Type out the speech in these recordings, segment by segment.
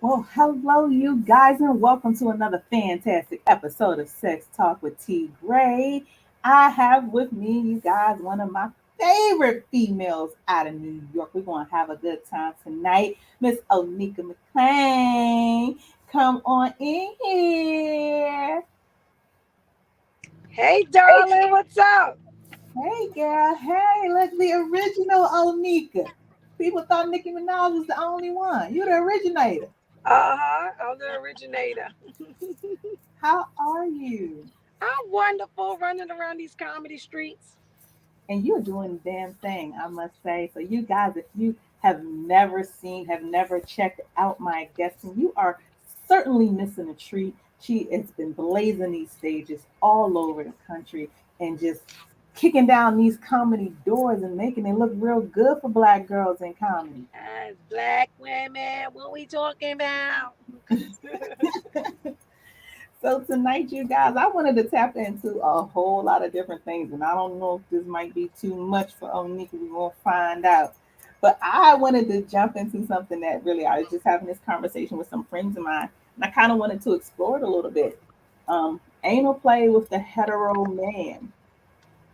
Well, hello, you guys, and welcome to another fantastic episode of Sex Talk with T. Gray. I have with me, you guys, one of my favorite females out of New York. We're going to have a good time tonight. Miss Onika Mclean, come on in here. Hey, darling, what's up? Hey, girl. Hey, look, the original Onika. People thought Nicki Minaj was the only one. You're the originator. I'm the originator. How are you? I'm wonderful running around these comedy streets. And you're doing the damn thing, I must say. So, you guys, if you have never seen, have never checked out my guest, and you are certainly missing a treat. She has been blazing these stages all over the country and just kicking down these comedy doors and making it look real good for Black girls in comedy. As black women, what we talking about? So tonight, you guys, I wanted to tap into a whole lot of different things, and I don't know if this might be too much for Onika. We won't find out. But I wanted to jump into something that really I was just having this conversation with some friends of mine, and I kind of wanted to explore it a little bit. Anal play with the hetero man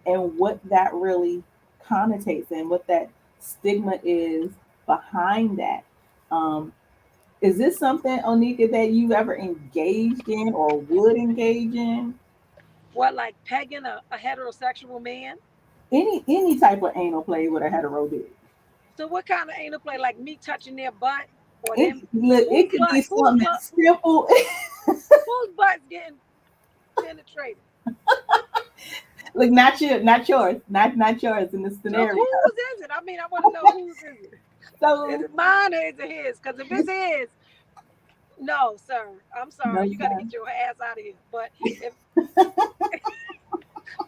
and what that really connotates and what that stigma is behind that. Um, is this something, Onika, that you've ever engaged in or would engage in? What, like pegging a heterosexual man? Any type of anal play with a hetero dude. So, what kind of anal play? Like me touching their butt or It them? look, Whose it could butt? be something as simple. Whose butt's getting penetrated? Look, not yours in this So, scenario. whose is it? I mean, I want to know whose is it. Is So it mine or is it his? Because if it's his, no, sir. I'm no, sorry. You got to no. get your ass out of here. But if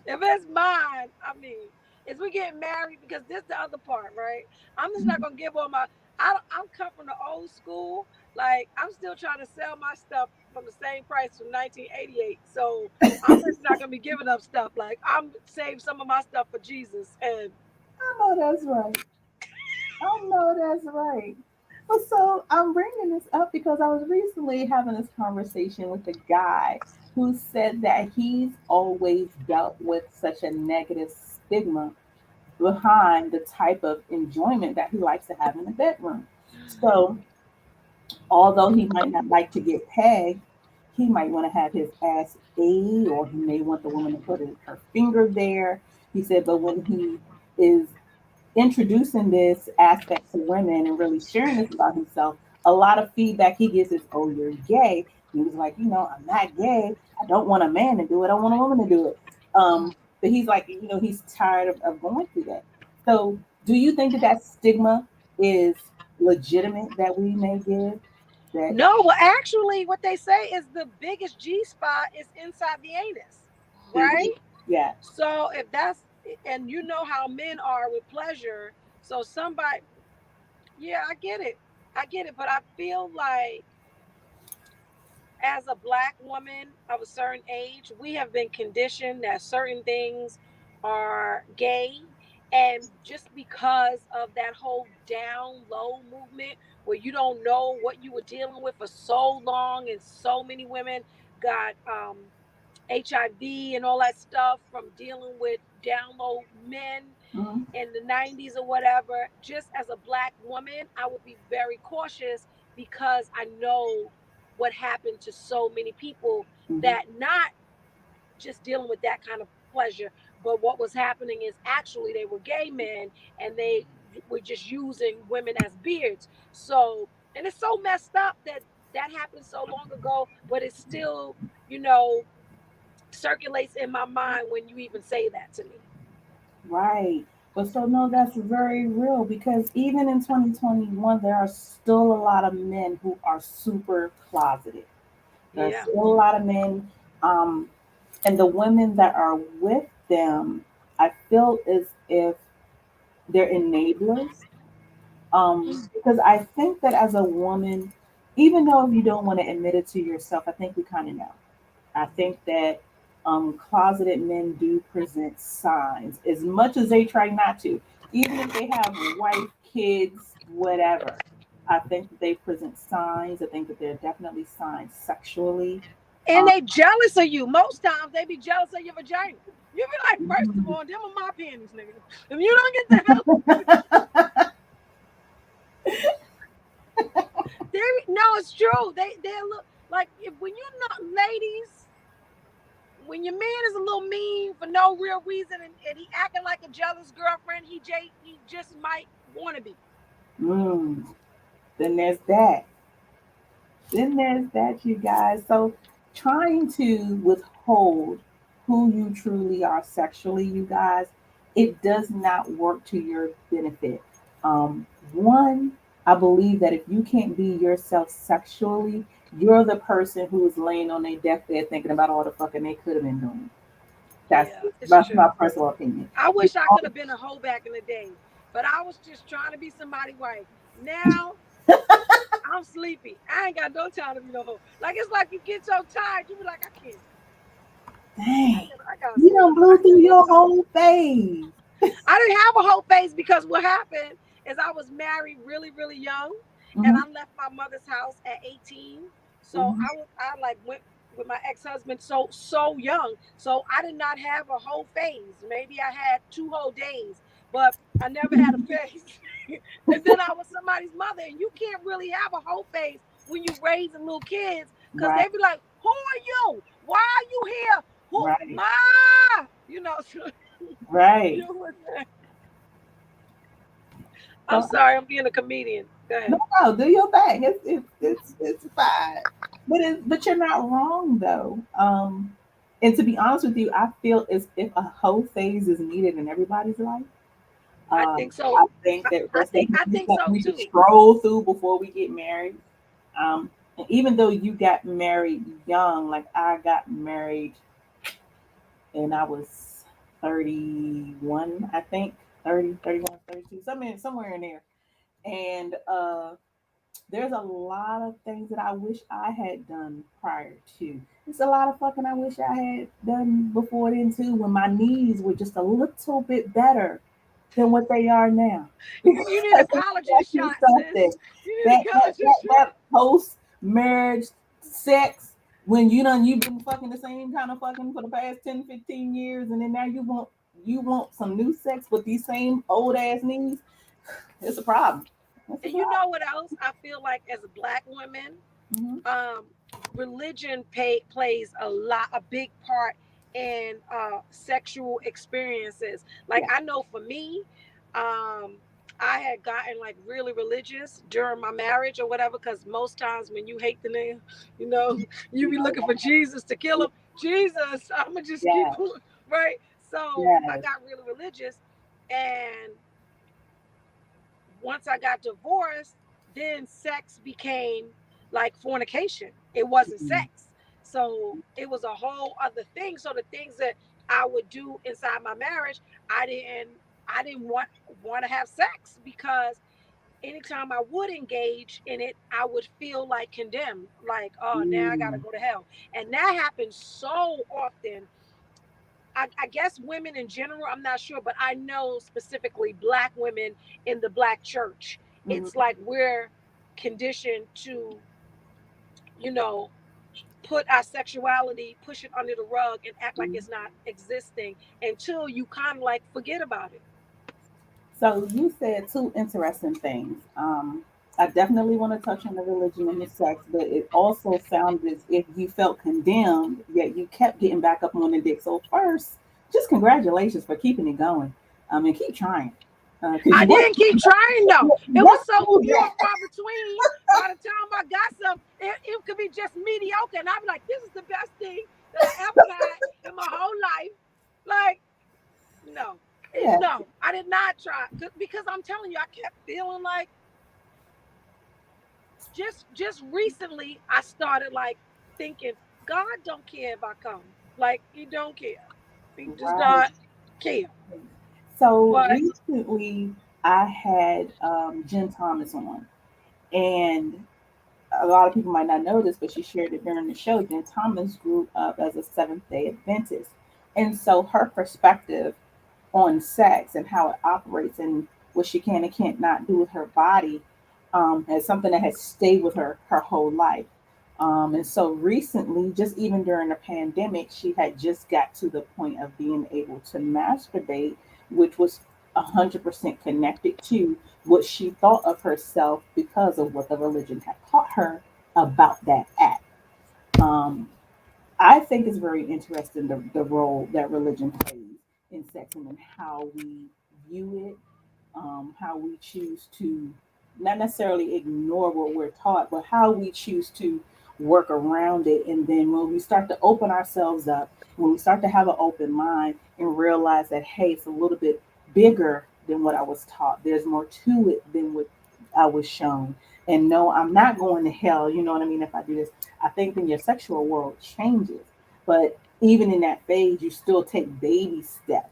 it's mine, I mean, is we getting married? Because this the other part, right? I'm just not gonna give all my. I'm come from the old school. Like I'm still trying to sell my stuff from the same price from 1988. So I'm just not gonna be giving up stuff. Like I'm save some of my stuff for Jesus. And I know that's right. I know that's right. Well, so I'm bringing this up because I was recently having this conversation with a guy who said that he's always dealt with such a negative stigma behind the type of enjoyment that he likes to have in the bedroom. So, although he might not like to get pegged, he might want to have his ass ate, or he may want the woman to put her finger there. He said, but when he is introducing this aspect to women and really sharing this about himself, a lot of feedback he gets is, "Oh, you're gay." He was like, "I'm not gay. I don't want a man to do it. I want a woman to do it." But he's like, he's tired of going through that. So, do you think that that stigma is legitimate that we may give? That no, well, actually, what they say is the biggest G spot is inside the anus, it right? is, yeah, So if that's and you know how men are with pleasure, so somebody, yeah, I get it, but I feel like as a black woman of a certain age, we have been conditioned that certain things are gay. And just because of that whole down low movement where you don't know what you were dealing with for so long, and so many women got HIV and all that stuff from dealing with down low men mhm, in the 90s or whatever, just as a black woman, I would be very cautious because I know what happened to so many people mhm. that not just dealing with that kind of pleasure, but what was happening is actually they were gay men and they were just using women as beards. So, and it's so messed up that that happened so long ago, but it's still, you know, circulates in my mind when you even say that to me. Right. But so no, that's very real because even in 2021, there are still a lot of men who are super closeted. There's Yeah. still a lot of men, um, and the women that are with them, I feel as if they're enablers. Because I think that as a woman, even though you don't want to admit it to yourself, I think we kind of know. I think that closeted men do present signs as much as they try not to, even if they have wife, kids, whatever. I think that they present signs. I think that they're definitely signs sexually. And Um, they jealous of you. Most times they be jealous of your vagina. You be like, first of mhm. all, them are my panties, nigga. If you don't get the hell, they no, it's true. They look like if when you're not ladies, when your man is a little mean for no real reason and he acting like a jealous girlfriend, he just might want to be. Mm, then there's that. Then there's that, you guys. So trying to withhold who you truly are sexually, you guys, it does not work to your benefit. One, I believe that if you can't be yourself sexually, you're the person who is laying on their deathbed thinking about all the fucking they could have been doing. That's Yeah, it's that's my true. personal opinion. I You wish I could have been a hoe back in the day, but I was just trying to be somebody's wife. Now I'm sleepy. I ain't got no time to be no hoe. Like it's like you get so tired, you be like, I can't. dang, I gotta you sleep. done blew I through got no your time. whole phase. I didn't have a whole face because what happened is I was married really, really young, and Hmm. I left my mother's house at 18. So Hmm. I like went with my ex husband so young. So I did not have a whole phase. Maybe I had 2 whole days, but I never had a face. And then I was somebody's mother, and you can't really have a whole face when you raising little kids because they Right, be like, "Who are you? Why are you here? Who, right, ma?" You know. So, right. you was I'm So sorry, I'm being a comedian. Go no, ahead. no, do your thing. It's fine. But you're not wrong though. And to be honest with you, I feel as if a whole phase is needed in everybody's life. I think I so. think that I that's think I definitely think something so we should too. stroll through before we get married. And even though you got married young, like I got married and I was 31, I think, 30, 31, 32, somewhere in there. And there's a lot of things that I wish I had done prior to. There's a lot of fucking I wish I had done before then too, when my knees were just a little bit better than what they are now. You need a Because let me collagen tell you shot, sis. something. You need That a that collagen that, shot. that post marriage sex when you've been fucking the same kind of fucking for the past 10, 15 years, and then now you want some new sex with these same old ass knees. It's a problem. It's a And you problem. know what else? I feel like as black women, Hmm. um, religion plays a big part in sexual experiences. Like Yeah. I know for me, um, I had gotten like really religious during my marriage or whatever. Because most times when you hate the nigga, you know, you You be know looking for that. Jesus to kill him. Jesus, I'ma just keep Yeah. right. So I Yes. got really religious, and once I got divorced, then sex became like fornication. It wasn't Mhm. sex. So it was a whole other thing. So the things that I would do inside my marriage, I didn't want to have sex because anytime I would engage in it, I would feel like condemned, like, oh, now I gotta Mm. go to hell. And that happens so often. I guess women in general, I'm not sure, but I know specifically black women in the black church. It's Mhm. like we're conditioned to, you know, put our sexuality, push it under the rug, and act like Mhm. it's not existing until you kind of like forget about it. So you said two interesting things. I definitely want to touch on the religion and the sex, but it also sounded as if you felt condemned, yet you kept getting back up on the dick. So first, just congratulations for keeping it going. And keep trying, because I you want didn't keep trying though. you It want was to so do few and that. far between. By the time I got some, it could be just mediocre, and I'd be like, "This is the best thing that I ever had in my whole life." Like, no, Yeah. no, I did not try because I'm telling you, I kept feeling like just recently I started like thinking God don't care if I come. Like He don't care. He does Right. not care. So But recently, I had Jen Thomas on, and a lot of people might not know this, but she shared it during the show. Jen Thomas grew up as a Seventh Day Adventist, and so her perspective on sex and how it operates and what she can and can't not do with her body as something that has stayed with her whole life. And so recently, just even during the pandemic, she had just got to the point of being able to masturbate, which was 100% connected to what she thought of herself because of what the religion had taught her about that act. Um, I think it's very interesting the role that religion plays in sex and how we view it, how we choose to not necessarily ignore what we're taught, but how we choose to work around it. And then when we start to open ourselves up, when we start to have an open mind and realize that, hey, it's a little bit bigger than what I was taught, there's more to it than what I was shown. And no, I'm not going to hell. You know what I mean? If I do this, I think then your sexual world changes. But even in that phase, you still take baby steps.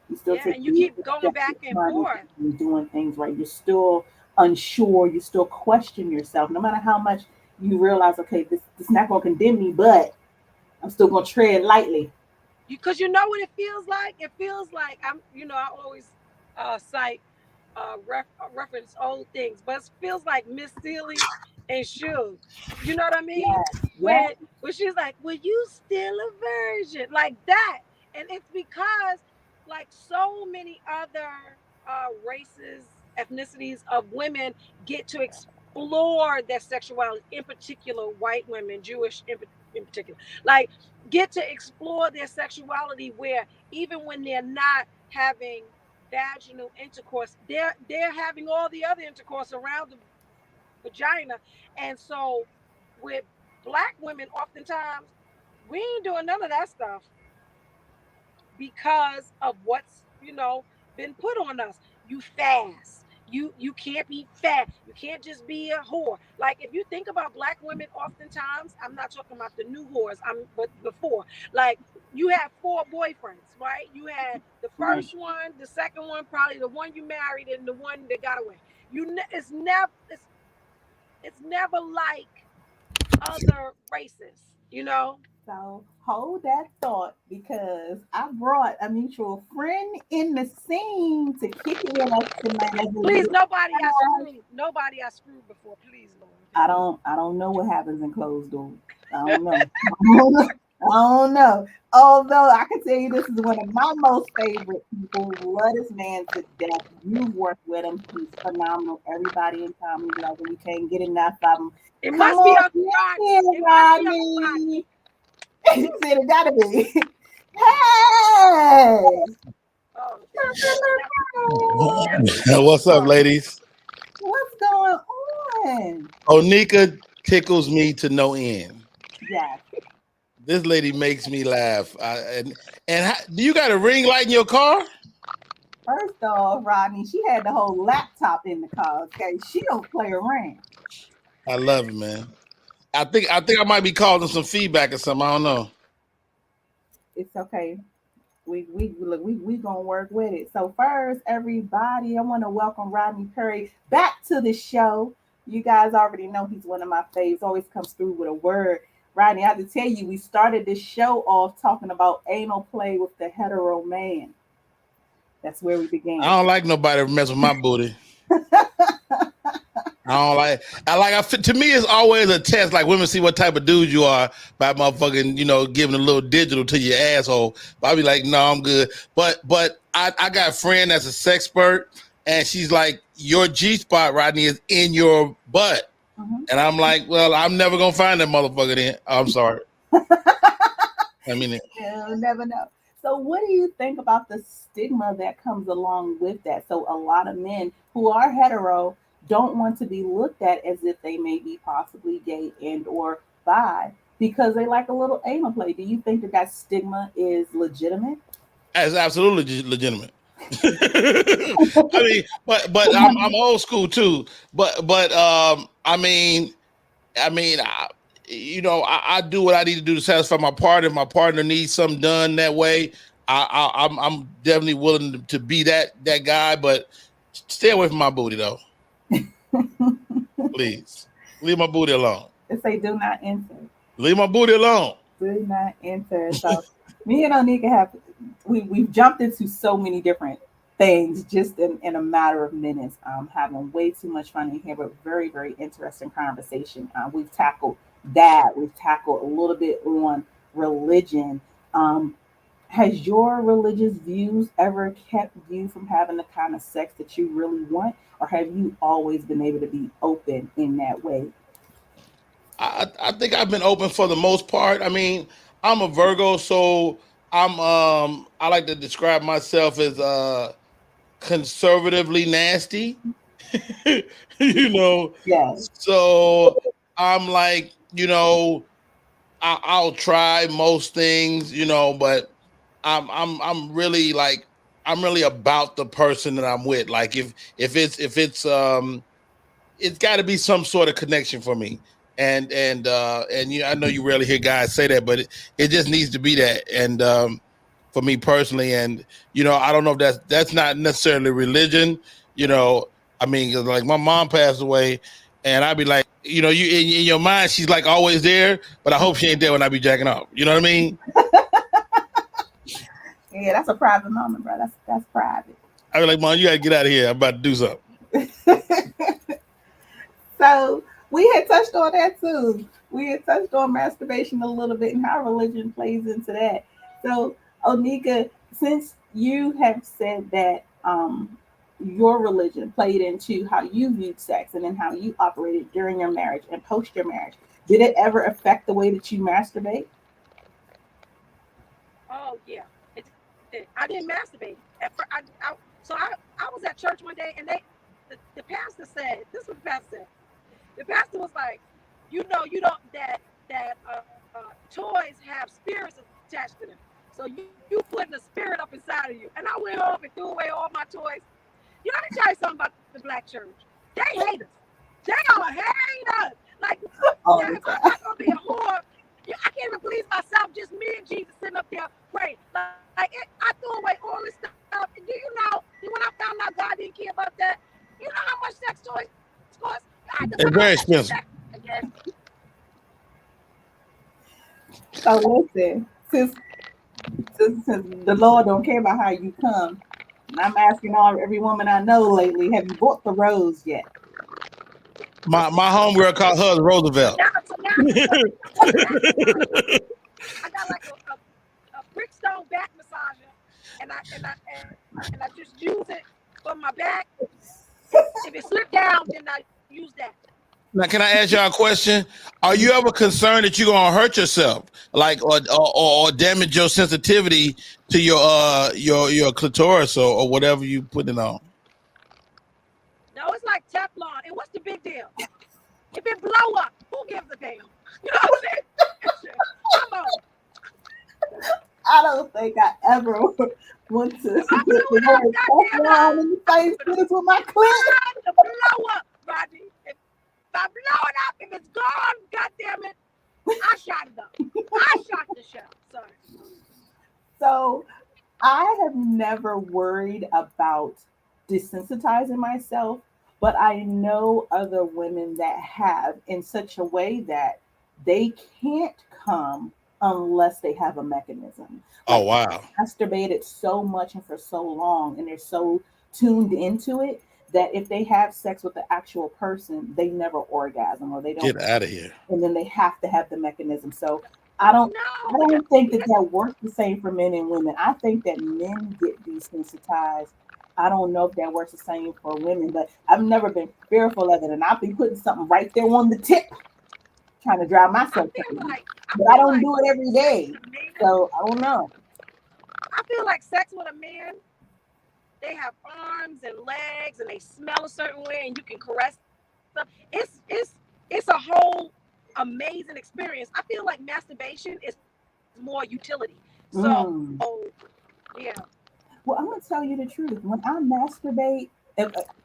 You still Yeah, take and you baby keep going steps. You're back and trying to forth. be doing things right. You're still unsure. You still question yourself. No matter how much you realize, okay, this is not going to condemn me, but I'm still going to tread lightly. Because you know what it feels like. It feels like I always cite reference old things, but it feels like Miss Sealy and Suge. You know what I mean? Yes, yes, When she's like, "Well, you still a virgin," like that, and it's because like so many other races, ethnicities of women get to explore their sexuality. In particular, white women, Jewish in particular, like get to explore their sexuality where even when they're not having vaginal intercourse, they're having all the other intercourse around the vagina. And so with black women, oftentimes we ain't doing none of that stuff because of what's been put on us. You fast. You can't be fat. You can't just be a whore. Like if you think about black women, oftentimes I'm not talking about the new whores. But before, like you had four boyfriends, right? You had the right. first one, the second one, probably the one you married, and the one that got away. It's never like other races. So hold that thought because I brought a mutual friend in the scene to kick it with us tonight as we Please, get nobody I started. screwed. Nobody I screwed before. Please, Lord. I don't know what happens in closed doors. I don't know. I don't know. Although I can tell you this is one of my most favorite people. Love this man to death. You've worked with him. He's phenomenal. Everybody in comedy love him. We can't get enough of him. It Come must be on Uncle in, Rodney. It must be Uncle Rodney. Rodney. He said it gotta be. Hey! Oh, What's up, ladies? What's going on? Onika tickles me to no end. Yes. This lady makes me laugh. Do you got a ring light in your car? First off, Rodney, she had the whole laptop in the car. Okay, she don't play around. I love it, man. I think I might be calling some feedback or something. I don't know. It's okay. We look we gonna work with it. So first, everybody, I want to welcome Rodney Perry back to the show. You guys already know he's one of my faves. Always comes through with a word. Rodney, I have to tell you, we started this show off talking about anal play with the hetero man. That's where we I began. don't like nobody to mess with my booty. I don't like. To me, it's always a test. Like women see what type of dude you are by motherfucking, giving a little digital to your asshole. But I be like, no, I'm good. But I got a friend that's a sexpert, and she's like, your G spot, Rodney, is in your butt, Mhm. and I'm like, well, I'm never gonna find that motherfucker. Then I'm sorry. I mean, You never know. So, what do you think about the stigma that comes along with that? So, a lot of men who are hetero don't want to be looked at as if they may be possibly gay and or bi because they like a little anal play. Do you think that that stigma is legitimate? it's absolutely legitimate. I mean, but I'm old school too. But I do what I need to do to satisfy my partner. If my partner needs something done that way, I'm definitely willing to be that guy. But stay away from my booty, though. Please leave my booty alone. They say do not enter. Leave my booty alone. Do not enter. So, me and Onika have we've jumped into so many different things just in a matter of minutes. Having way too much fun in here, but very, very interesting conversation. We've tackled that. We've tackled a little bit on religion. Um, has your religious views ever kept you from having the kind of sex that you really want, or have you always been able to be open in that way? I think I've been open for the most part. I mean, I'm a Virgo, so I like to describe myself as conservatively nasty. you know, Yes. so I'm like, I'll try most things, but I'm really like I'm really about the person that I'm with. Like it's got to be some sort of connection for me. And I know you rarely hear guys say that, but it just needs to be that. And for me personally, and I don't know if that's not necessarily religion. You know, I mean, 'cause, like my mom passed away, and I'd be like, you in your mind, she's like always there, but I hope she ain't there when I be jacking off. You know what I mean? Yeah, that's a private moment, bro. That's private. I'd be like, Mom, you gotta get out of here. I'm about to do something. So we had touched on that too. We had touched on masturbation a little bit and how religion plays into that. So Onika, since you have said that your religion played into how you viewed sex and then how you operated during your marriage and post your marriage, did it ever affect the way that you masturbate? Oh yeah, it did. I didn't masturbate. So I was at church one day, and the pastor said, "This is what the pastor said." The pastor was like, you don't toys have spirits attached to them. So you putting a spirit up inside of you. And I went home and threw away all my toys. Let me tell you something about the black church. They hate us. They gonna hate us. Like, All yeah, the if I'm time. not gonna be a whore, yeah, I can't even please myself. Just me and Jesus sitting up there praying. I threw away all this stuff. And do you know when I found out God didn't care about that? You know how much sex toys cost? I had to It's buy very that shit expensive. back again. So listen, since the Lord don't care about how you come, and I'm asking every woman I know lately, have you bought the rose yet? My homegirl called hers Roosevelt. I got like a Brickstone back massager, and I just use it for my back. If it slipped down, then I use that. Now, can I ask y'all a question? Are you ever concerned that you're gonna hurt yourself, like or damage your sensitivity to your clitoris or whatever you put it on? No, it's like Teflon. And what's the big deal? If it blow up, who gives a damn? You know what I'm saying? Come on. I don't think I ever want to If I get blew the it up, word goddamn it, Teflon in the face with my clit. to blow up, Rodney. If I blow it up, if it's gone, goddamn it, I shot it up. I shot the shell. Sorry. So I have never worried about desensitizing myself, but I know other women that have in such a way that they can't come unless they have a mechanism. Oh Like wow! masturbated so much and for so long, and they're so tuned into it that if they have sex with the actual person, they never orgasm or they don't, Get out of here! and then they have to have the mechanism. So I don't I No, don't think that that works the same for men and women. I think that men get desensitized. I don't know if that works the same for women, but I've never been fearful of it, and I'll be putting something right there on the tip, trying to drive myself crazy. I But I feel don't like do it every sex day, with a man. so I don't know. I feel like sex with a man. They have arms and legs, and they smell a certain way, and you can caress them. It's a whole amazing experience. I feel like masturbation is more utility. So Mm. yeah. Well, I'm gonna tell you the truth. When I masturbate,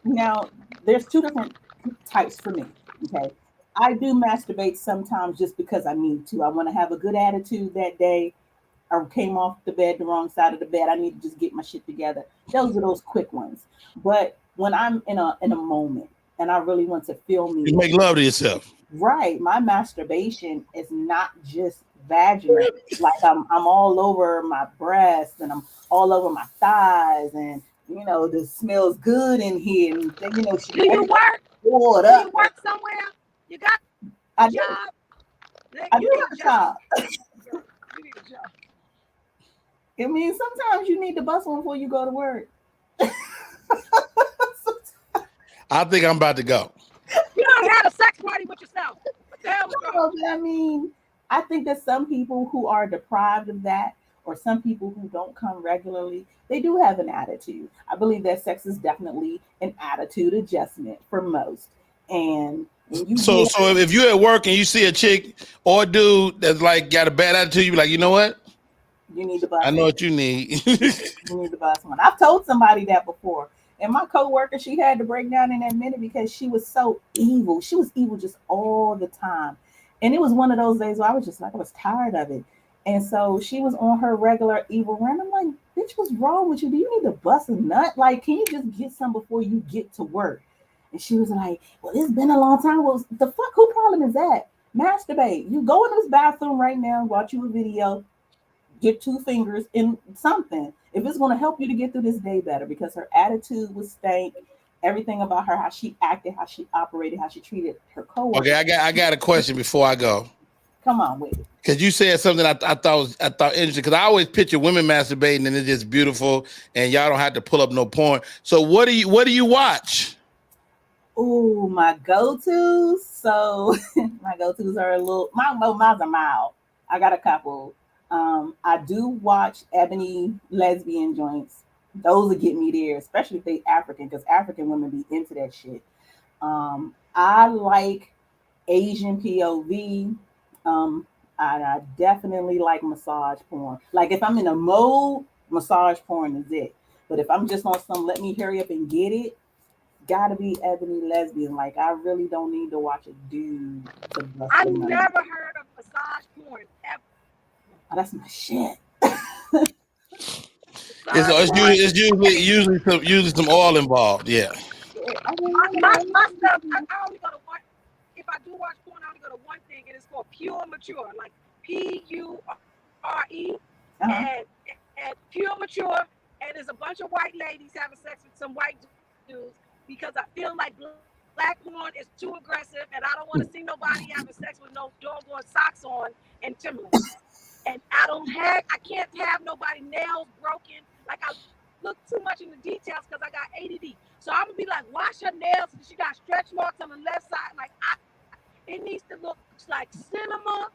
now there's two different types for me. Okay, I do masturbate sometimes just because I need to. I want to have a good attitude that day. I came off the bed the wrong side of the bed. I need to just get my shit together. Those are those quick ones. But when I'm in a moment and I really want to feel You me make love to yourself. right, my masturbation is not just vaginal. Like I'm all over my breasts and I'm all over my thighs and this smells good in here, and then, she Do you work? poured Do up. you work somewhere? You got I a do. job? I You do need have a a job. job. You need a job. I mean, sometimes you need to bust one before you go to work. I think I'm about to go. You don't have a sex party with yourself. What the hell is wrong? But I mean, I think that some people who are deprived of that, or some people who don't come regularly, they do have an attitude. I believe that sex is definitely an attitude adjustment for most. And when you So get, so if you're at work and you see a chick or a dude that's like got a bad attitude, you be like, you know what? you need to I bust know one. what you need. You need to bust one. I've told somebody that before. And my coworker, she had to break down in that minute because she was so evil. She was evil just all the time. And it was one of those days where I was just like, I was tired of it. And so she was on her regular evil rant. I'm like, bitch, what's wrong with you? Do you need to bust a nut? Like, can you just get some before you get to work? And she was like, well, it's been a long time. Well, the fuck, who problem is that? Masturbate. You go in this bathroom right now, watch you a video, get 2 fingers in something if it's going to help you to get through this day better, because her attitude was stank. Everything about her, how she acted, how she operated, how she treated her Okay, coworkers. I got a question before I go. Come on with it. Because you said something I thought interesting. Because I always picture women masturbating and it's just beautiful, and y'all don't have to pull up no porn. So what do you watch? Ooh, my go-tos. So my go-tos are a little mine's are mild. I got a couple. I do watch ebony lesbian joints. Those will get me there, especially if they African, because African women be into that shit. I like Asian POV. I definitely like massage porn. Like if I'm in a mode, massage porn is it. But if I'm just on some let me hurry up and get it, gotta be ebony lesbian. Like I really don't need to watch a dude to bust I a nut. never heard of massage porn ever. Oh, that's my shit. It's, Massage it's porn. usually it's usually some oil involved. Yeah. I My, mean, my, my stuff, I only go to one. If I do watch porn, I only go to one thing, and it's called Pure Mature, like Pure, uh-huh. and Pure Mature, and there's a bunch of white ladies having sex with some white dudes because I feel like black porn is too aggressive, and I don't want to see nobody having sex with no doggone socks on and Timberlands. And I can't have nobody nails broken. Like I look too much in the details because I got ADD. So I'm gonna be like, wash her nails. And she got stretch marks on the left side. It needs to look like cinema,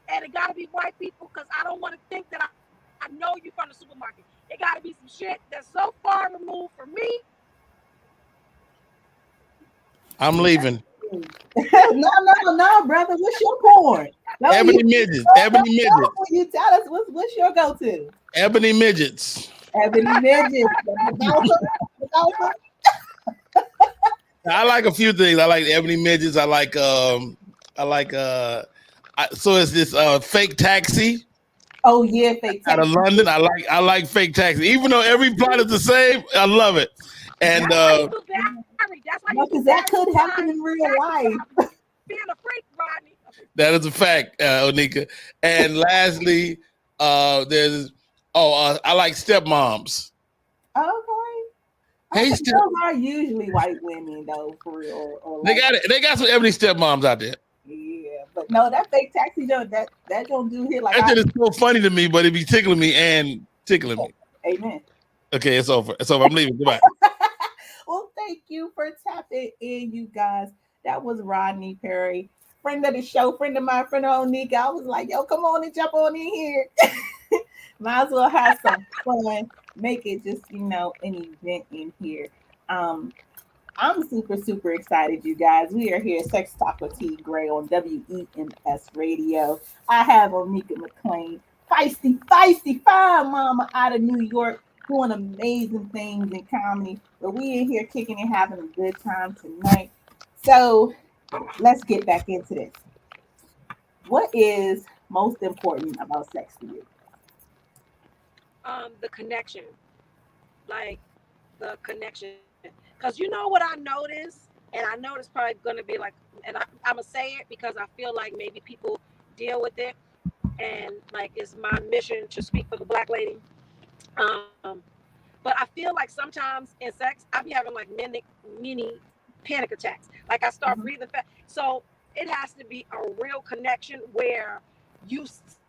and it gotta be white people because I don't want to think that I know you from the supermarket. It gotta be some shit that's so far removed from me. I'm leaving. No, brother. What's your porn? No, Ebony midgets. Ebony midgets. no, you tell us what's your go-to? Ebony midgets. Ebony midget. The bouncer, the bouncer. I like a few things. I like ebony midgets. I like so it's this fake taxi Oh yeah, fake out of taxi. London. I like fake taxi. Even though every plot is the same, I love it. And That's why you do Barry. That's why you do No, because Barry that could sometimes. happen in real Taxi life. driver being a freak, Rodney. that is a fact, Onika. And lastly, there's I like stepmoms. Okay. Hey, Okay, those are usually white women though, for real, or they like got it. They got some ebony stepmoms out there. yeah. But no, that fake taxi joke, that don't do here like That I shit is so funny to me, but it be tickling me and tickling me. amen. Okay, it's over. It's over. I'm leaving. Goodbye. Well, thank you for tapping in, you guys. That was Rodney Perry, friend of the show, friend of mine, friend of Onika. I was like, yo, come on and jump on in here. Might as well have some fun. Make it just, an event in here. Um, I'm super, super excited, you guys. We are here, Sex Talk with T. Graye on WEMS Radio. I have Onika Mclean, feisty, fine mama out of New York, doing amazing things in comedy. But we in here kicking and having a good time tonight. So let's get back into this. What is most important about sex to you? The connection, like the connection, because you know what I noticed, and I know it's probably gonna be like, and I'm gonna say it because I feel like maybe people deal with it, and like it's my mission to speak for the black lady. Um, But I feel like sometimes in sex, I be having like mini panic attacks. Like I start Mhm. breathing fast. So it has to be a real connection where you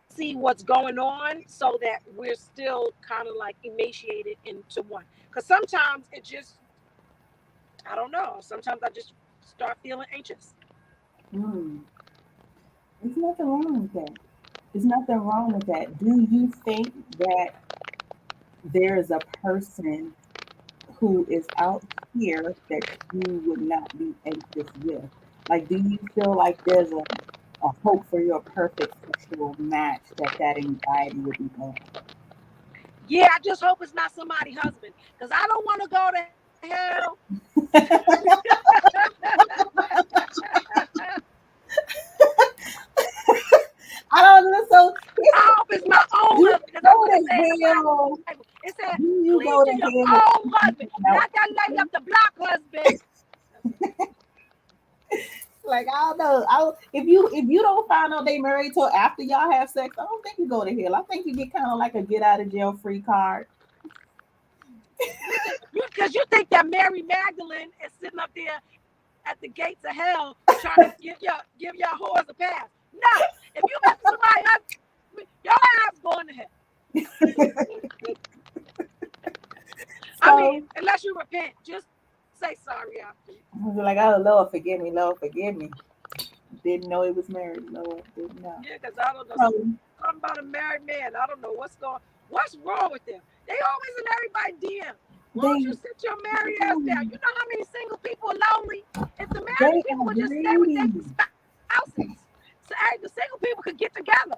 see what's going on so that we're still kind of like emaciated into one. Because sometimes it just, I don't know. Sometimes I just start feeling anxious. Mm. There's nothing wrong with that. There's nothing wrong with that. Do you think that there is a person who is out here that you would not be anxious with? Like, do you feel like there's a hope for your perfect sexual match that anxiety would be gone? Yeah, I just hope it's not somebody's husband. Because I don't want to go to hell. I don't know. So I hope it's my do own you husband. Because that's go what it says in the to Bible. hell? It said, Do you cleave go to to your hell with own husband, someone not that lady else? up the block husband. Like, I don't know. If you don't find out they married till after y'all have sex, I don't think you go to hell. I think you get kind of like a get out of jail free card. Because you think that Mary Magdalene is sitting up there at the gates of hell trying to give y'all whores a pass. No. If you mess with somebody else, your ass going to hell. I mean, So unless you repent, just say sorry after. I was like, oh Lord, forgive me, Lord, forgive me. Didn't know he was married, Lord, didn't know. Yeah, because I don't know So something about a married man. I don't know what's wrong with them. They always in everybody's DM. Why don't they you sit your married ass down? You know how many single people are lonely? If the married they people are would just stay with their greedy. spouses, so hey, the single people could get together.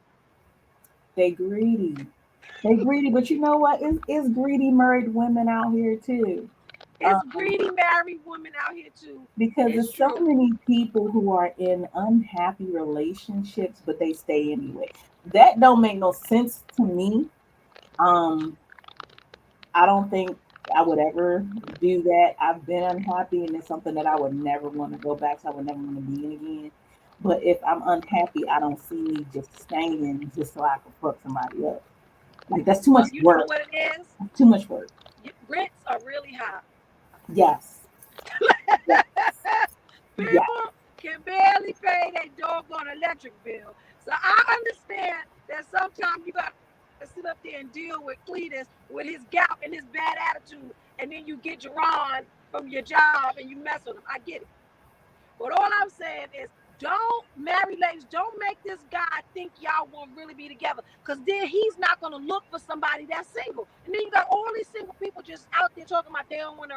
They greedy. They greedy, but you know what? It's greedy married women out here too. It's Um, greedy married women out here too. because It's there's so true. many people who are in unhappy relationships, but they stay anyway. That don't make no sense to me. Um, I don't think I would ever do that. I've been unhappy, and it's something that I would never want to go back to. I would never want to be in again. But if I'm unhappy, I don't see me just staying just so I can fuck somebody else. Like that's too Well, much you know work. what it is? Too much work. Rents are really high. Yes. Yes. Yes. People can barely pay their doggone electric bill. So I understand that sometimes you got to sit up there and deal with Cletus with his gout and his bad attitude, and then you get Jerron from your job and you mess with him. I get it. But all I'm saying is, don't marry ladies. Don't make this guy think y'all won't really be together, because then he's not gonna look for somebody that's single. And then you got all these single people just out there talking about they don't want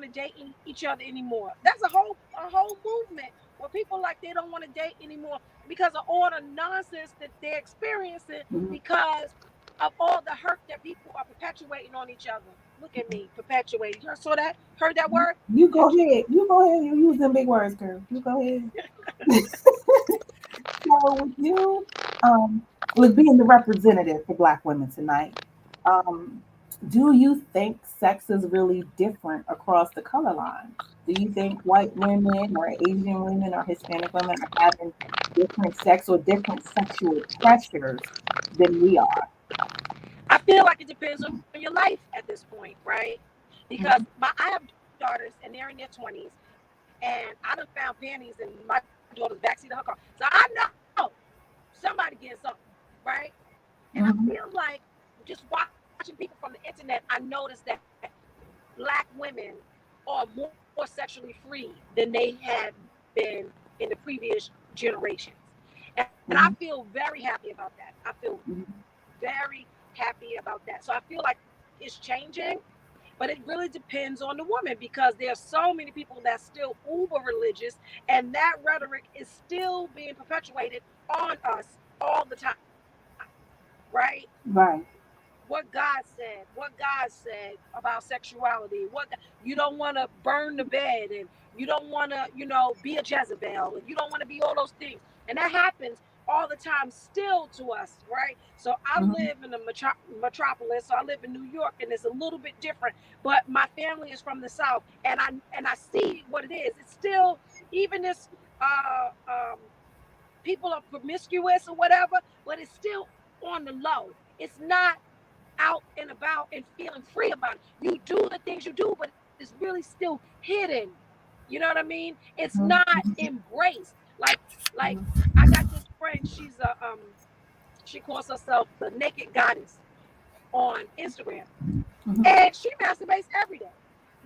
to date each other anymore. That's a whole movement where people like they don't want to date anymore because of all the nonsense that they're experiencing Mhm. because of all the hurt that people are perpetuating on each other. Look at me, perpetuating. You saw that? Heard that word? You go Perpetuate. ahead. You go ahead. You use them big words, girl. You go ahead. So with you, with being the representative for Black women tonight, um, do you think sex is really different across the color line? Do you think white women or Asian women or Hispanic women are having different sex or different sexual pressures than we are? I feel like it depends on your life at this point, right? Because Mhm. I have daughters and they're in their 20s, and I done found panties in my daughter's backseat of her car. So I know somebody getting something, right? And I feel Mhm. like just watching people from the internet, I noticed that Black women are more sexually free than they had been in the previous generations. And I feel very Mhm. happy about that. I feel Mhm. very happy about that. So I feel like it's changing, but it really depends on the woman because there's so many people that's still uber religious, and that rhetoric is still being perpetuated on us all the time, right? Right. What God said, about sexuality, you don't want to burn the bed, and you don't want to, be a Jezebel, and you don't want to be all those things. And that happens all the time still to us, right? So I Mhm. live in the metropolis, so I live in New York, and it's a little bit different. But my family is from the South, and I see what it is. It's still, even this, people are promiscuous or whatever, but it's still on the low. It's not out and about and feeling free about it. You do the things you do, but it's really still hidden. You know what I mean? It's not embraced. Like I got this friend. She calls herself the Naked Goddess on Instagram, and she masturbates every day.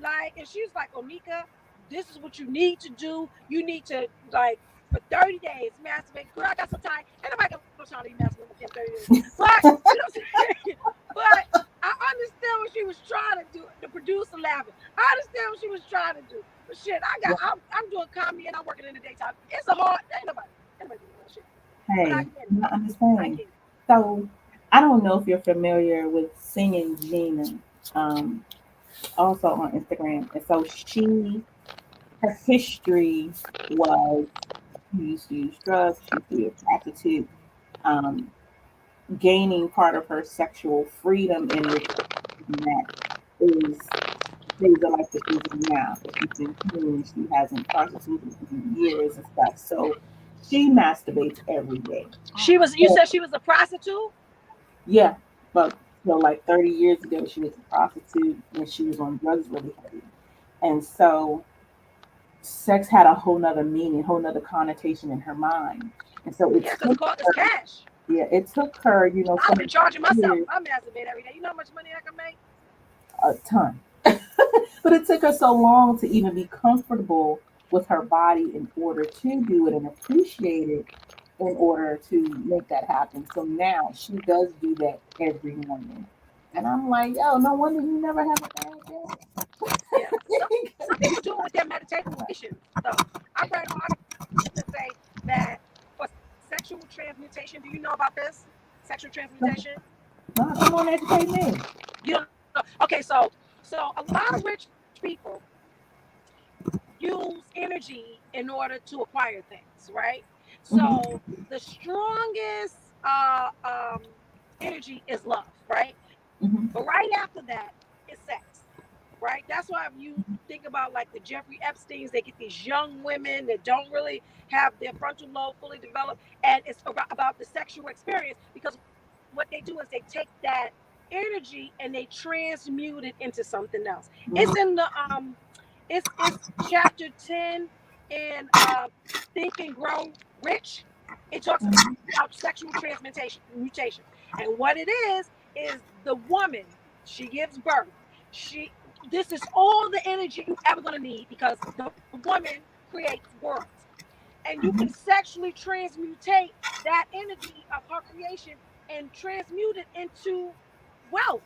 Like, and she's like, Onika, this is what you need to do. You need to, like, for 30 days masturbate. Girl, I got so tired. And nobody got no time to be masturbating for 30 days. But you know what I'm saying? But I understand what she was trying to do. The producer laughing. I understand what she was trying to do. But shit, I'm doing comedy and I'm working in the daytime. It's a hard. Ain't nobody doing that shit. But I Hey, get it. I I understand. get it. So I don't know if you're familiar with Singing Gina, um, also on Instagram. And so her history was she used to use drugs, she used to be a prostitute, um, gaining part of her sexual freedom in that is days of life that she's in now. That she's been clean, she hasn't prostituted in years and stuff. So she masturbates every day. You said she was a prostitute? Yeah, but so like 30 years ago, she was a prostitute and she was on drugs really heavy. And so sex had a whole nother meaning, whole nother connotation in her mind. And so it Yeah, because took it's her, cash. yeah, it took her, so I've been many charging myself. years, I masturbate every day. You know how much money I can make? a ton. But it took her so long to even be comfortable with her body in order to do it and appreciate it in order to make that happen. So now she does do that every morning. And I'm like, yo, no wonder you never have a bad Yeah. Some day. people do it with their meditation, though. I read an article that say that for sexual transmutation, do you know about this? Sexual transmutation? No, come on, educate me. You don't know. Okay, so a lot of rich people use energy in order to acquire things, right? So Mm-hmm. the strongest energy is love, right? Mm-hmm. But right after that is sex, right? That's why if you think about like the Jeffrey Epsteins, they get these young women that don't really have their frontal lobe fully developed, and it's about the sexual experience because what they do is they take that energy and they transmute it into something else. It's in the it's chapter 10 in Think and Grow Rich. It talks about sexual mutation. And what it is the woman, she gives birth. She This is all the energy you ever gonna need because the woman creates worlds. And you can Mm-hmm. sexually transmutate that energy of her creation and transmute it into wealth.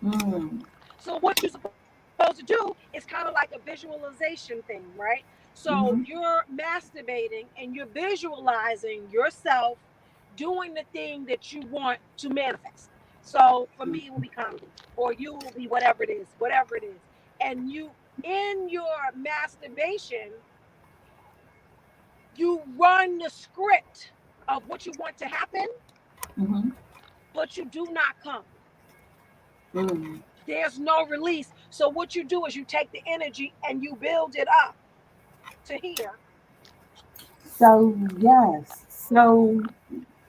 Mm-hmm. So what you're supposed to do is kind of like a visualization thing, right? So Mm-hmm. you're masturbating and you're visualizing yourself doing the thing that you want to manifest. So for me, it will be comedy, or you will be whatever it is. And you, in your masturbation, you run the script of what you want to happen, Mm-hmm. but you do not come. Mm-hmm. There's no release. So what you do is you take the energy and you build it up to here. So yes. So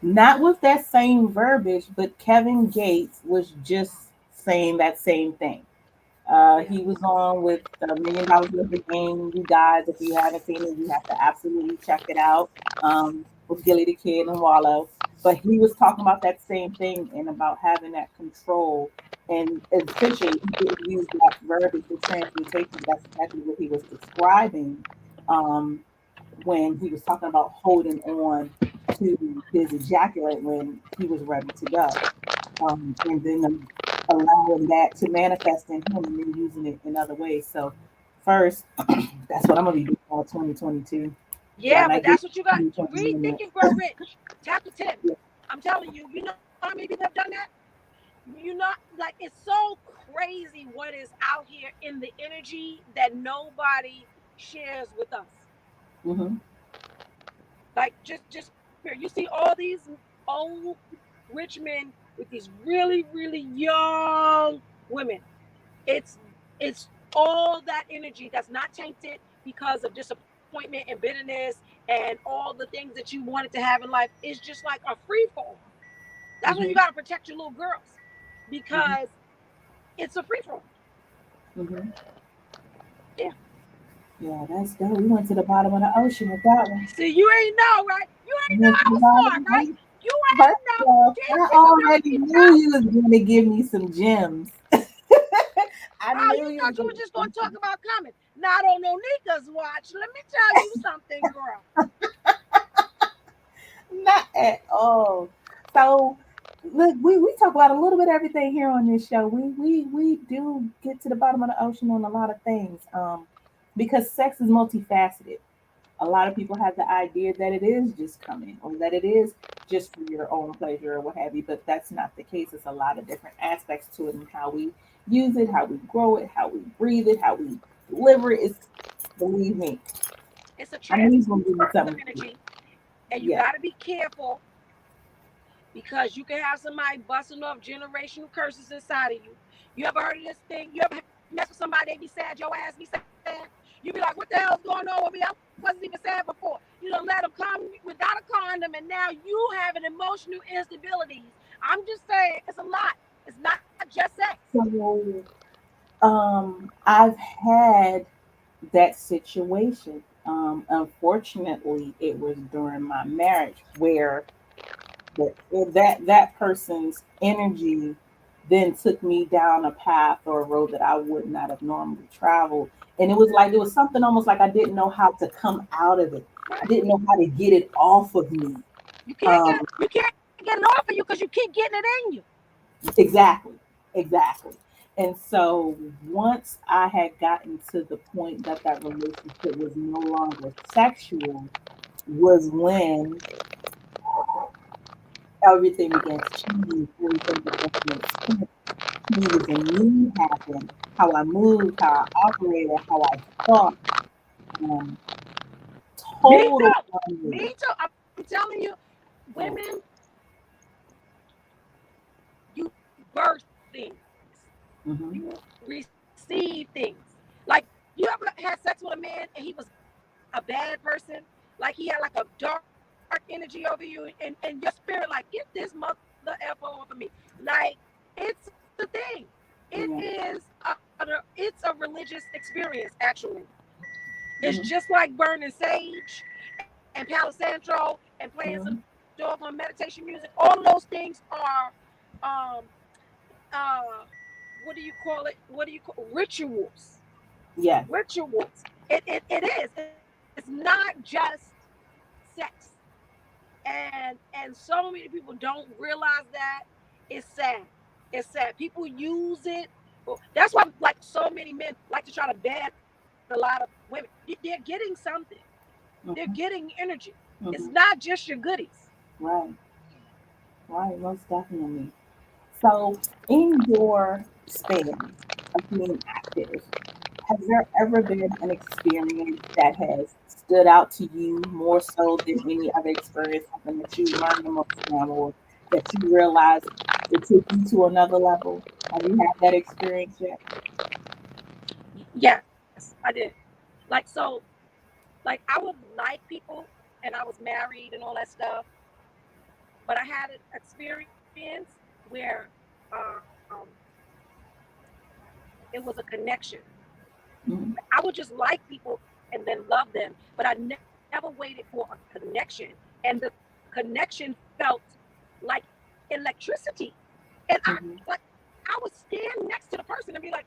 not with that same verbiage, but Kevin Gates was just saying that same thing. Yeah. He was on with $1 Million Worth of Game. You guys, if you haven't seen it, you have to absolutely check it out. With Gilly the Kid and Wallow. But he was talking about that same thing and about having that control. And essentially, he didn't use that verbiage, the transmutation. That's exactly what he was describing um, when he was talking about holding on to his ejaculate when he was ready to go, and then allowing that to manifest in him and then using it in other ways. So first, that's what I'm gonna be doing all 2022. Yeah, but Might get that's what you got. Read 2021 Think and Grow Rich, chapter 10. I'm telling you, you know how many people have done that? You know, like it's so crazy what is out here in the energy that nobody shares with us. Mm-hmm. Like just here, you see all these old rich men with these really young women. It's all that energy that's not tainted because of disappointment and bitterness and all the things that you wanted to have in life. It's just like a free fall. That's when you Mm-hmm. got to protect your little girls because it's a free for all. Mm-hmm. Yeah. Yeah, that's good. We went to the bottom of the ocean with that one. See, you ain't know, right? You We ain't know went to I the was bottom smart, of the right? ocean. You First ain't know. of all, These I people don't already even knew know. you was going to give me some gems. I Oh, knew you you was thought you going were to just give going me to talk about coming. Not on Onika's watch. Let me tell you something, girl. not at all. So, look, we talk about a little bit of everything here on this show. We do get to the bottom of the ocean on a lot of things, because sex is multifaceted. A lot of people have the idea that it is just coming or that it is just for your own pleasure or what have you, but that's not the case. It's a lot of different aspects to it and how we use it, how we grow it, how we breathe it, how we deliver it. It's, believe me, It's a I know he's transfer gonna give me of something. energy, and you Yeah. got to be careful because you can have somebody busting off generational curses inside of you. You ever heard of this thing? You ever mess with somebody, they be sad, your ass be sad? You be like, what the hell's going on with me? I wasn't even sad before. You don't let them come without a condom, and now you have an emotional instabilities. I'm just saying, it's a lot. It's not just sex. So, I've had that situation. Unfortunately, it was during my marriage where that person's energy then took me down a path or a road that I would not have normally traveled. And it was like it was something almost like I didn't know how to come out of it. I Right? didn't know how to get it off of me. Um, You can't get it off of you because you keep getting it in you. exactly, exactly. And so once I had gotten to the point that that relationship was no longer sexual, was when everything began to change. Everything began to make sense. Changes in me happened. How I moved, how I operated, how I thought. Um, Me total too. unreal. Me too. I'm telling you, Yeah. women, you birth things. Hmm. You receive things. Like, you ever had sex with a man and he was a bad person? Like, he had like a dark energy over you, and your spirit, like, get this mother F off of me. Like, it's the thing. It Yeah. is it's a religious experience, actually. It's Hmm. just like burning sage and Palo Santo and playing some Hmm. doggone meditation music. All of those things are um uh what do you call it? What do you call rituals? Yes. Rituals. It is. It's not just sex. And so many people don't realize that. It's sad. It's sad. People use it. That's why like so many men like to try to ban a lot of women. They're getting something. They're Hmm. getting energy. It's Hmm. not just your goodies. Right. Right. Most definitely. So, in your span of being active, has there ever been an experience that has stood out to you more so than any other experience, something that you learned the most from, or that you realized it took you to another level? Have you had that experience yet? Yes, I did. So, like I would like people, and I was married and all that stuff, but I had an experience where um, it was a connection. Mhm. I would just like people and then love them, but I never waited for a connection, and the connection felt like electricity, and I Mhm. like I would stand next to the person and be like,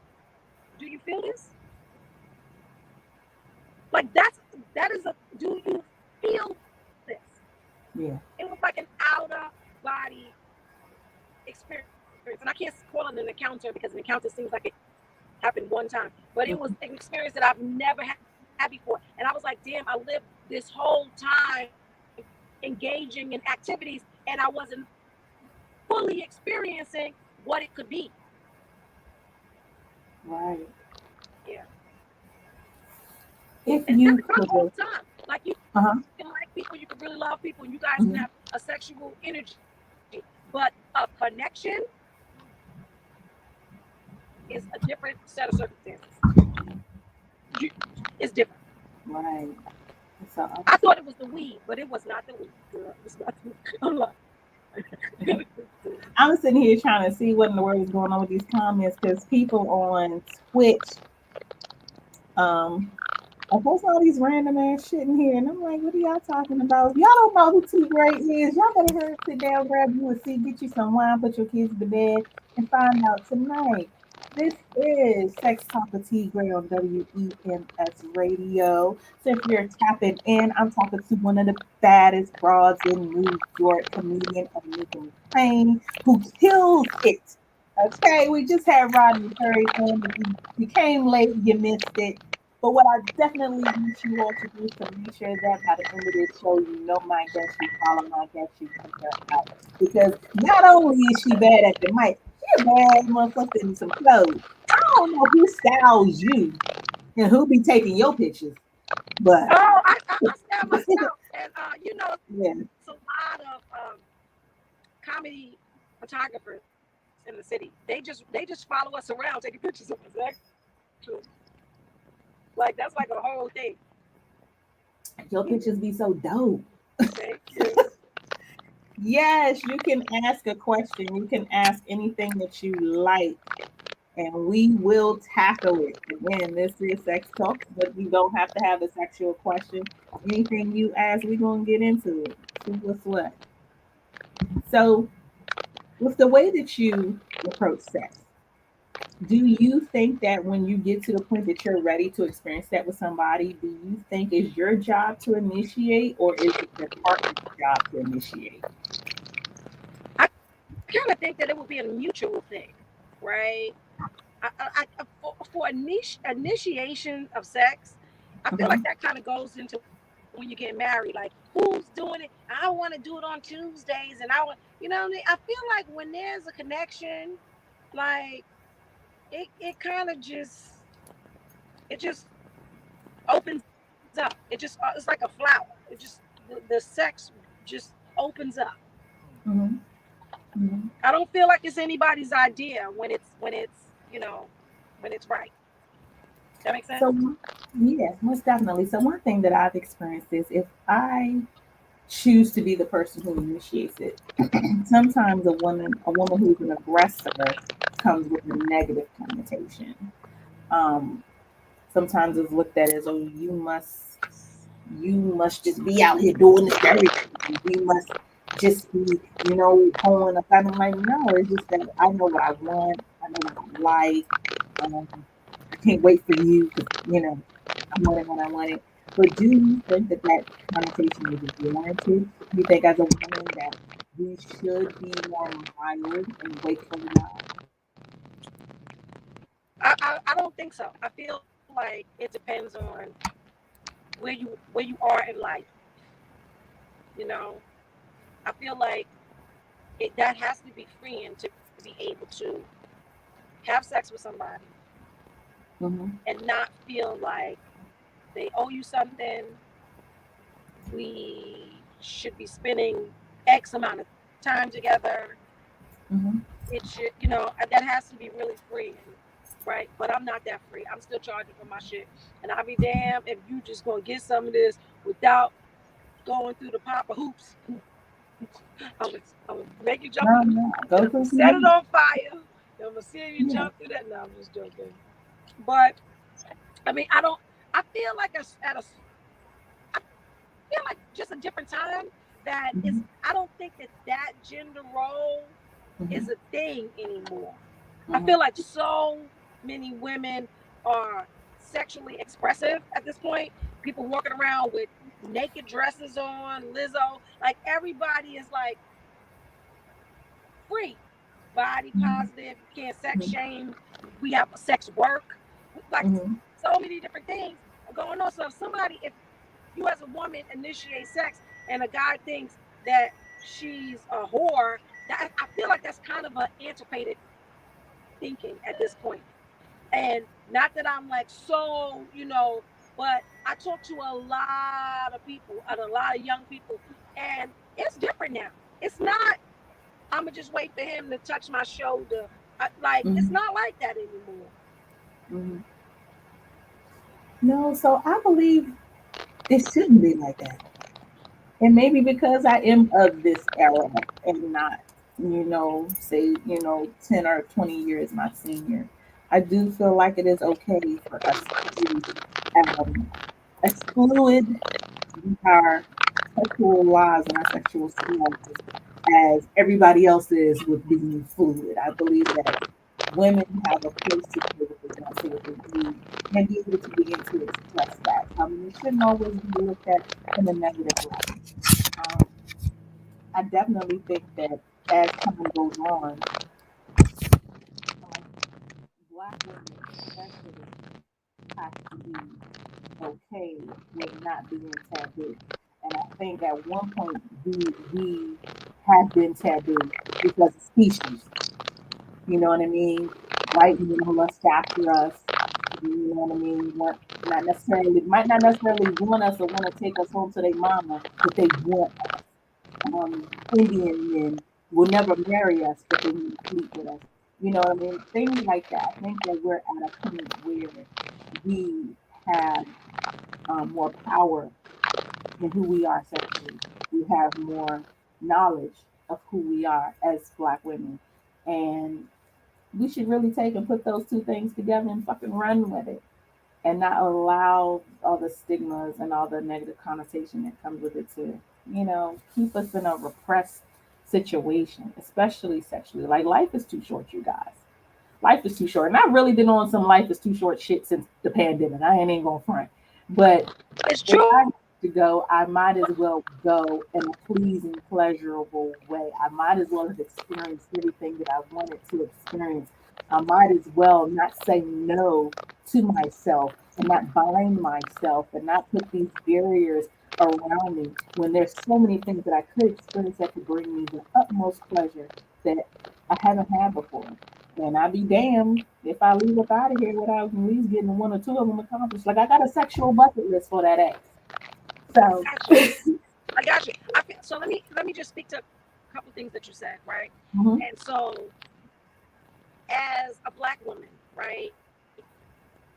"Do you feel this? Like that is a do you feel this?" Yeah. It was like an outer body experience, and I can't call it an encounter because an encounter seems like it happened one time, but it was Mhm. an experience that I've never had before, and I was like, "Damn, I lived this whole time engaging in activities, and I wasn't fully experiencing what it could be." Right. Yeah, If and this you is not all could, the time. Like you can uh-huh. like people, you can really love people, and you guys can have Mhm. a sexual energy, but a connection is a different set of circumstances. You, it's different. Right. So, I thought it was the weed, but it was not the weed, girl. It was not the weed. I'm lying. I'm sitting here trying to see what in the world is going on with these comments because people on Twitch, I post all these random ass shit in here, and I'm like, what are y'all talking about? If y'all don't know who T Gray is, y'all better hurry sit down, grab you a seat, get you some wine, put your kids to bed, and find out tonight. This is Sex Talk with T Gray on WEMS Radio. So if you're tapping in, I'm talking to one of the baddest broads in New York, comedian Onika Mclean, who kills it. Okay, we just had Rodney Perry on. If you came late, you missed it. But what I definitely want you all to do is to make sure that by the end of this show, you know my guest, you follow my guest, you check her out. Because not only is she bad at the mic, she a bad motherfucker in some clothes. I don't know who styles you and who be taking your pictures, but Oh, I style myself, and yeah. it's a lot of comedy photographers in the city. They just follow us around, taking pictures of us. Actually, like that's like a whole thing. Your pictures be so dope. Thank you. Yes, you can ask a question. You can ask anything that you like, and we will tackle it. Again, this is sex talk, but you don't have to have a sexual question. Anything you ask, we're gonna get into it. See what's what. So, with the way that you approach sex, do you think that when you get to the point that you're ready to experience that with somebody, do you think it's your job to initiate, or is it the partner's job to initiate? I kind of think that it would be a mutual thing, right? For initiation of sex, I feel Mhm. like that kind of goes into when you get married. Like, who's doing it? I want to do it on Tuesdays, and I want, what I mean? I feel like when there's a connection, like it kind of just opens up. It's like a flower. The sex just opens up. Mhm. Mhm. I don't feel like it's anybody's idea when it's right. That makes sense. So, yes, most definitely. So, one thing that I've experienced is if I choose to be the person who initiates it, sometimes a woman who's an aggressor comes with a negative connotation. Um, Sometimes it's looked at as, oh, you must just be out here doing the dirty. You must just be, pulling up. And I'm like, no, it's just that I know what I want. I know what I like. Um, I can't wait for you because, I want it when I want it. But do you think that that connotation is warranted? Do you think as a woman that we should be more mild and wait for the love? I don't think so. I feel like it depends on where you are in life. You know, I feel like that has to be freeing to be able to have sex with somebody Mm-hmm. and not feel like they owe you something. We should be spending X amount of time together. Mm-hmm. It should, that has to be really freeing, right? But I'm not that free. I'm still charging for my shit, and I'll be damned if you just gonna get some of this without going through the proper hoops. I'm gonna make you jump No, through the no, then go I'm gonna through set it some. on fire. Then I'm gonna see you Yeah. jump through that. No, I'm just joking. But I mean, I don't. I feel like I feel like just a different time that is. Mm-hmm. I don't think that gender role Mm-hmm. is a thing anymore. I Mm-hmm. feel like so many women are sexually expressive at this point. People walking around with naked dresses on, Lizzo. Like everybody is like free, body positive. You can't sex shame. We have a sex work. Like Mm-hmm. so many different things going on. So if you as a woman initiate sex and a guy thinks that she's a whore, that I feel like that's kind of an antiquated thinking at this point. And not that I'm like but I talk to a lot of people and a lot of young people, and it's different now. It's not. I'm gonna just wait for him to touch my shoulder. It's Mm-hmm. not like that anymore. Mm-hmm. No, so I believe it shouldn't be like that. And maybe because I am of this era and not, say, 10 or 20 years my senior, I do feel like it is okay for us to exclude our sexual lives and our sexual selves as everybody else is with being fluid. I believe that women have a place to say what they want, say what they need, and be able to begin to express that. I mean, it shouldn't always be looked at in a negative light. Um, I definitely think that as time goes on, like Black women especially have to be okay with not being taboo. And I think at one point we have been taboo because of species. You know what I mean? White men who lust after us. You know what I mean? Want not necessarily might not necessarily want us or want to take us home to their mama, but they want us. Indian men will never marry us, but they need to sleep with us. You know what I mean? Things like that. I think that we're at a point where we have more power in who we are sexually. We have more knowledge of who we are as Black women. And we should really take and put those two things together and fucking run with it and not allow all the stigmas and all the negative connotation that comes with it to, keep us in a repressed situation, especially sexually. Like life is too short, you guys. Life is too short. And I've really been on some life is too short shit since the pandemic. I ain't even gonna front. But It's if true. I have to go, I might as well go in a pleasing, pleasurable way. I might as well have experienced everything that I wanted to experience. I might as well not say no to myself and not bind myself and not put these barriers around me when there's so many things that I could experience that could bring me the utmost pleasure that I haven't had before. And I'd be damned if I leave up out of here without at least getting one or two of them accomplished. Like I got a sexual bucket list for that ass. So, Got you. I got you. So let me just speak to a couple things that you said, right? mhm, And so, as a Black woman, right,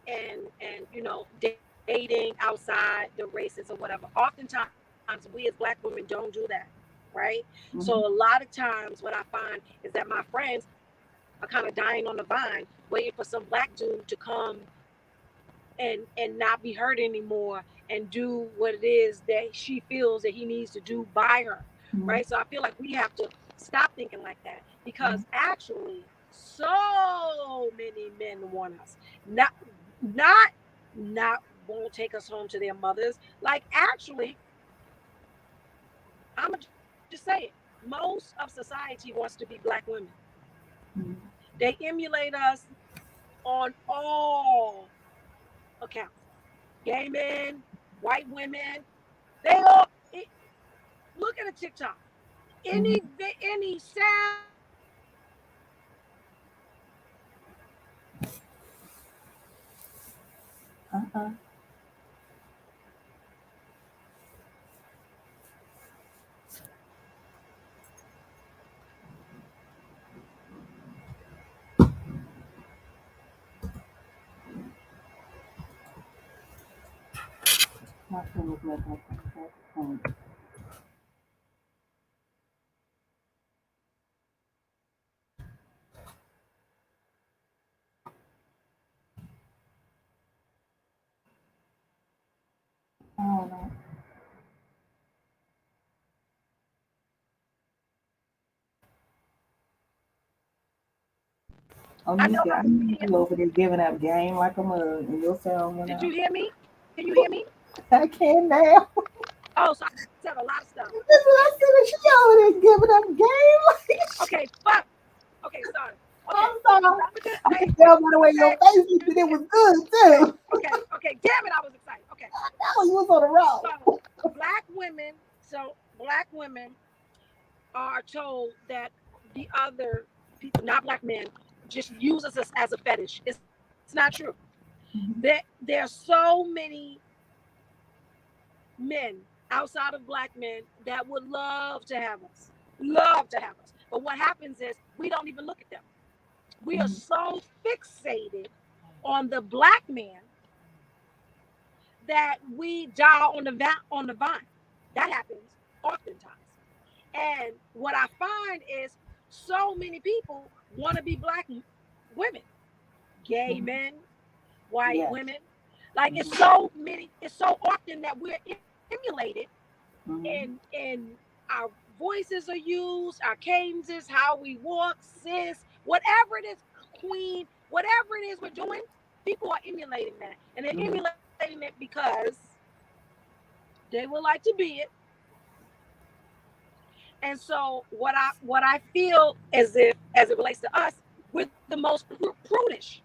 and dating outside the races or whatever, oftentimes we as Black women don't do that, right? So a mhm, lot of times what I find is that my friends are kind of dying on the vine, waiting for some Black dude to come and not be hurt anymore and do what it is that she feels that he needs to do by her, mhm, right? So I feel like we have to stop thinking like that, mhm, because actually so many men want us, not won't take us home to their mothers. Like, actually, I'm gonna just say it, most of society wants to be Black women. mhm, They emulate us on all accounts. Gay men, white women, they all look at a TikTok. mhm. Any sound, Uh-uh. My phone is making a phone. I don't know. I know. Onika, I need you over there giving up game like a mug, and your sound went Did you out. hear me? Can you hear me? I can't now. Oh, so I said a lot of stuff. That's what I said. She over there giving up game. Okay, fuck. Okay, sorry. Okay, I'm so sorry. I'm gonna just I say, could tell by the I'm way gonna your say, face looked that it was good okay, too. okay. Damn it, I was excited. Okay, That was you was on the road. so black women are told that the other people, not Black men, just use us as a fetish. It's not true. Mhm, There are so many men outside of Black men that would love to have us. But what happens is we don't even look at them. We are mhm, so fixated on the Black man that we die on the vine. That happens. oftentimes. And what I find is so many people want to be black women, gay Mhm. men, white Yes. women. Like Mhm. it's so often that we're emulated Mhm. in our voices are used, our cadences, how we walk, sis, whatever it is, queen, whatever it is we're doing, people are emulating that. And they're Mhm. emulating it because they would like to be it. And so what I feel as it relates to us, we're the most prudish.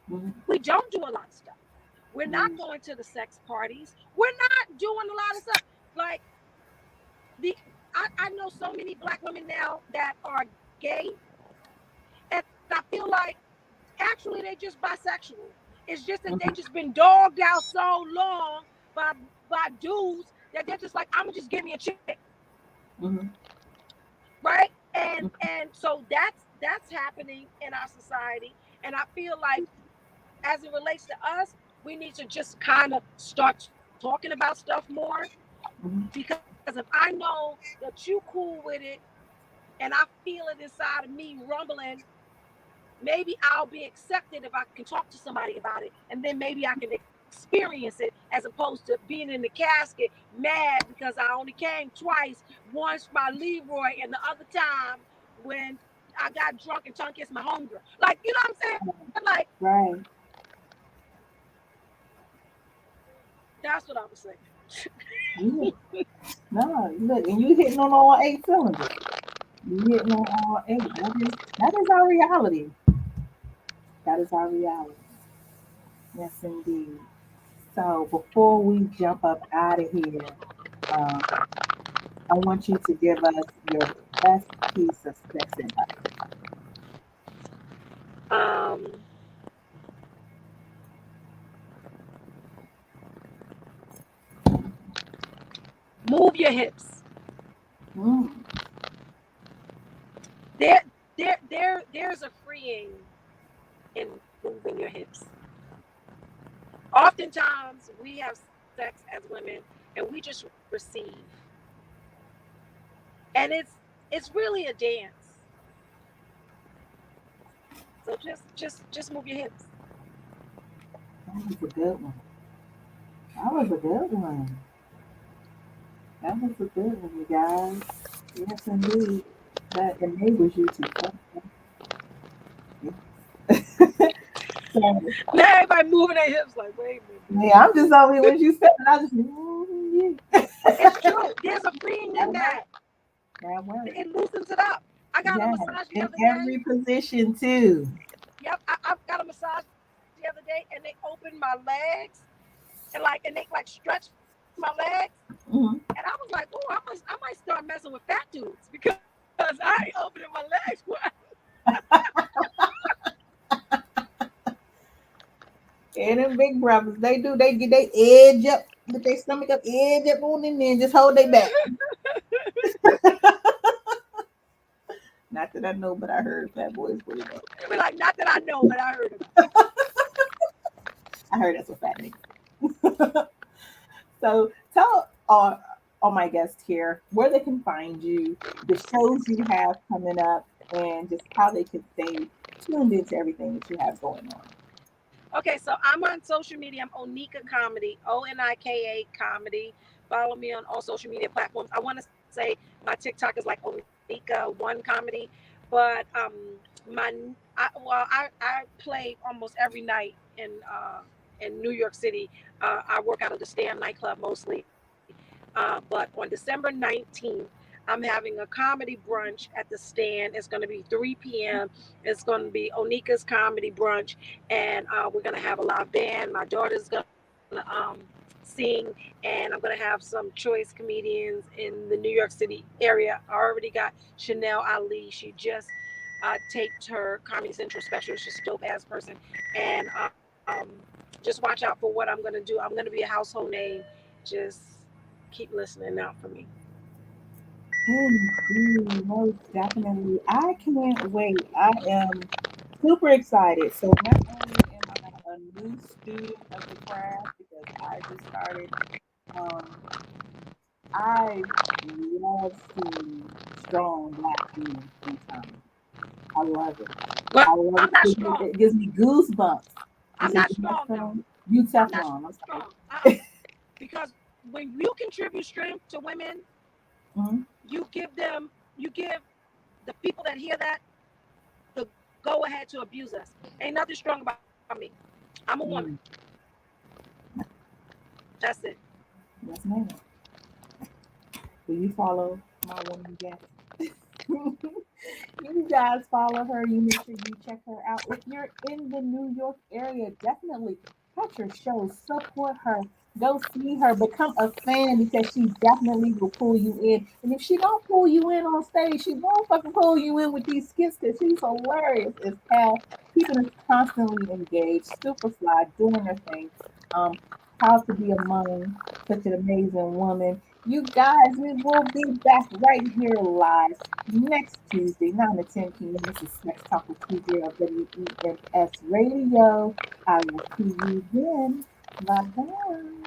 Mhm. We don't do a lot of stuff. We're not Mhm. going to the sex parties. We're not doing a lot of stuff. Like the I know so many black women now that are gay, and I feel like actually they just bisexual. It's just that they Mhm. just been dogged out so long by dudes that they're just like, I'm just give me a chick, Mhm. right? And so that's happening in our society. And I feel like as it relates to us, we need to just kind of start talking about stuff more, Mhm. because if I know that you cool with it and I feel it inside of me rumbling, maybe I'll be accepted if I can talk to somebody about it, and then maybe I can experience it as opposed to being in the casket mad because I only came twice, once by Leroy and the other time when I got drunk and tongue kissed my homegirl. Like, you know what I'm saying? Like, Right. that's what I was saying. Yeah. No, look, and you hitting on all eight cylinders. You hitting on all eight. That is our reality. That is our reality. Yes, indeed. So before we jump up out of here, um, I want you to give us your best piece of sex advice. Um, Move your hips. Mm. There's a freeing in moving your hips. Oftentimes we have sex as women and we just receive, and it's really a dance. So just move your hips. That was a good one. That was a good one. That was a good one, you guys. Yes, indeed. That enables you to function. So, Now everybody moving their hips like, wait a minute. yeah, I'm just over here when you said it. I just, yeah. It's true. There's a freeing That in works. that. That works. It loosens it up. I got a Yes, massage the in other day. every position too. Yep, I got a massage the other day, and they opened my legs and they like stretched my legs, Mhm. and I was like, oh, I might start messing with fat dudes because I ain't opening my legs. And them big brothers, they do. They get they edge up, with their stomach up, edge up on in there, and just hold their back. Not that I know, but I heard Fat Boys put it up. They be like, not that I know, but I heard about I heard that's what fat niggas. So tell all my guests here where they can find you, the shows you have coming up, and just how they can stay tuned into everything that you have going on. it. Okay, so I'm on social media. I'm Onika Comedy, Onika Comedy. Follow me on all social media platforms. I want to say my TikTok is like Onika One Comedy, but I play almost every night in New York City. I work out of the Stand nightclub mostly. But on December 19th, I'm having a comedy brunch at the Stand. It's going to be 3 p.m. It's going to be Onika's Comedy Brunch, and we're going to have a live band. My daughter's going to sing, and I'm going to have some choice comedians in the New York City area. I already got Chanel Ali. She just taped her Comedy Central special. She's a dope ass person. And just watch out for what I'm going to do. I'm going to be a household name. Just keep listening out for me. Indeed, most definitely. I can't wait. I am super excited. So not only am I a new student of the craft because I just started um, I love seeing strong black women sometimes. I love it. Well, I love I'm it. not It gives me, strong. it gives me goosebumps. You I'm said not you're not strong though. strong? You I'm not Teflon. I'm sorry. strong. Because when you contribute strength to women, Mhm. you give the people that hear that the go ahead to abuse us. Ain't nothing strong about me. I'm a woman. Mm. That's it. Yes, ma'am. Will you follow my woman guest? You guys follow her. You make sure you check her out. If you're in the New York area, definitely catch her shows, support her, go see her, become a fan because she definitely will pull you in. And if she don't pull you in on stage, she won't fucking pull you in with these skits because she's hilarious as hell, keeping us constantly engaged, super fly, doing her thing. Um, Proud to be among such an amazing woman. You guys, we will be back right here live next Tuesday, 9 to 10 p.m. This is Sex Talk with TJ on WEMS Radio. I will see you then. Bye bye.